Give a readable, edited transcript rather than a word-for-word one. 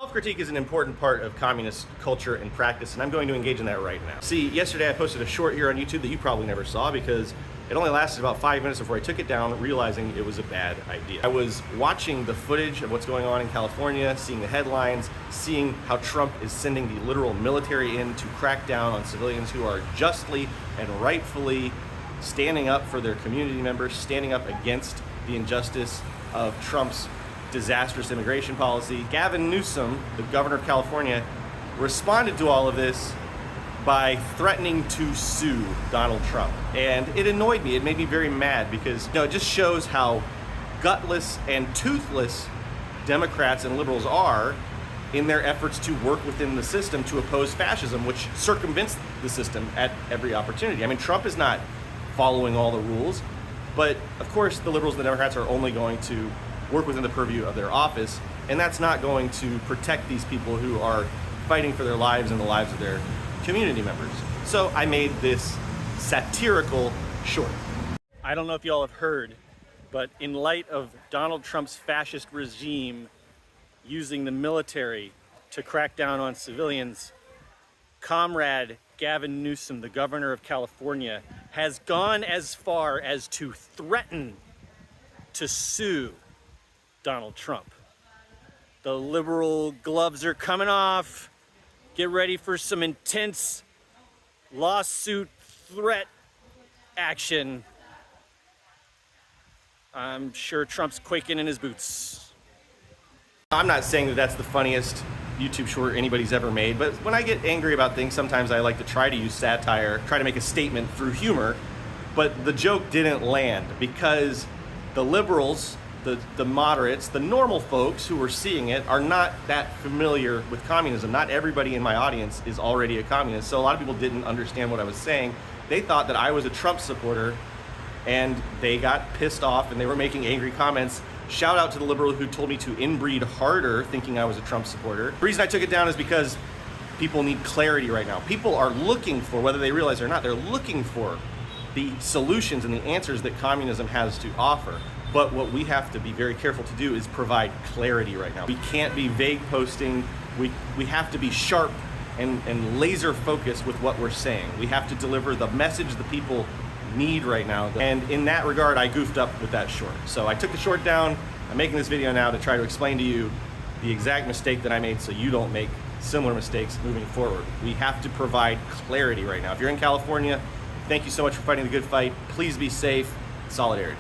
Self-critique is an important part of communist culture and practice, and I'm going to engage in that right now. See, yesterday I posted a short here on YouTube that you probably never saw because it only lasted about 5 minutes before I took it down, realizing it was a bad idea. I was watching the footage of what's going on in California, seeing the headlines, seeing how Trump is sending the literal military in to crack down on civilians who are justly and rightfully standing up for their community members, standing up against the injustice of Trump's disastrous immigration policy. Gavin Newsom, the governor of California, responded to all of this by threatening to sue Donald Trump. And it annoyed me. It made me very mad because it just shows how gutless and toothless Democrats and liberals are in their efforts to work within the system to oppose fascism, which circumvents the system at every opportunity. I mean, Trump is not following all the rules, but of course the liberals and the Democrats are only going to work within the purview of their office, and that's not going to protect these people who are fighting for their lives and the lives of their community members. So I made this satirical short. I don't know if y'all have heard, but in light of Donald Trump's fascist regime using the military to crack down on civilians, Comrade Gavin Newsom, the governor of California, has gone as far as to threaten to sue Donald Trump. The liberal gloves are coming off. Get ready for some intense lawsuit threat action. I'm sure Trump's quaking in his boots. I'm not saying that that's the funniest YouTube short anybody's ever made, but when I get angry about things, sometimes I like to try to use satire, try to make a statement through humor, but the joke didn't land because the liberals, the moderates, the normal folks who were seeing it are not that familiar with communism. Not everybody in my audience is already a communist, so a lot of people didn't understand what I was saying. They thought that I was a Trump supporter, and they got pissed off and they were making angry comments. Shout out to the liberal who told me to inbreed harder, thinking I was a Trump supporter. The reason I took it down is because people need clarity right now. People are looking for, whether they realize it or not, they're looking for the solutions and the answers that communism has to offer. But what we have to be very careful to do is provide clarity right now. We can't be vague posting. We have to be sharp and laser focused with what we're saying. We have to deliver the message the people need right now. And in that regard, I goofed up with that short. So I took the short down. I'm making this video now to try to explain to you the exact mistake that I made so you don't make similar mistakes moving forward. We have to provide clarity right now. If you're in California, thank you so much for fighting the good fight. Please be safe. Solidarity.